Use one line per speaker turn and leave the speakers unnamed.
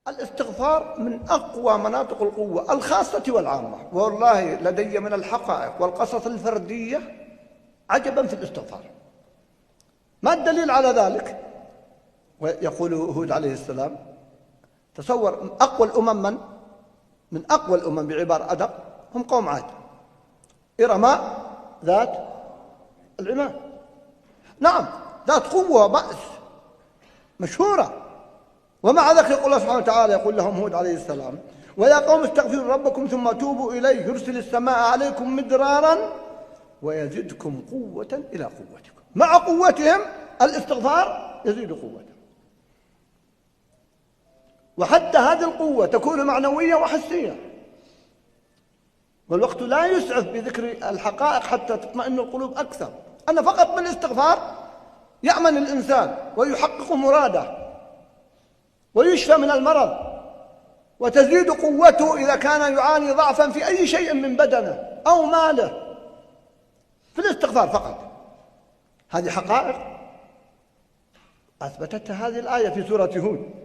الاستغفار من أقوى مناطق القوة الخاصة والعامة، والله لدي من الحقائق والقصص الفردية عجبا في الاستغفار. ما الدليل على ذلك؟ ويقول هود عليه السلام: تصور أقوى الأمم من أقوى الأمم بعبارة أدق هم قوم عاد، إرماء ذات العماد، نعم ذات قوة وبأس مشهورة. ومع ذلك يقول الله سبحانه وتعالى، يقول لهم هود عليه السلام: ويا قوم استغفروا ربكم ثم توبوا إليه يرسل السماء عليكم مدرارا ويزدكم قوة إلى قوتكم. مع قوتهم الاستغفار يزيد قوتهم، وحتى هذه القوة تكون معنوية وحسية، والوقت لا يسعف بذكر الحقائق حتى تطمئن القلوب أكثر. أن فقط بالاستغفار يأمن الإنسان ويحقق مراده ويشفى من المرض، وتزيد قوته إذا كان يعاني ضعفا في أي شيء من بدنه أو ماله، في الاستغفار فقط. هذه حقائق أثبتتها هذه الآية في سورة هود.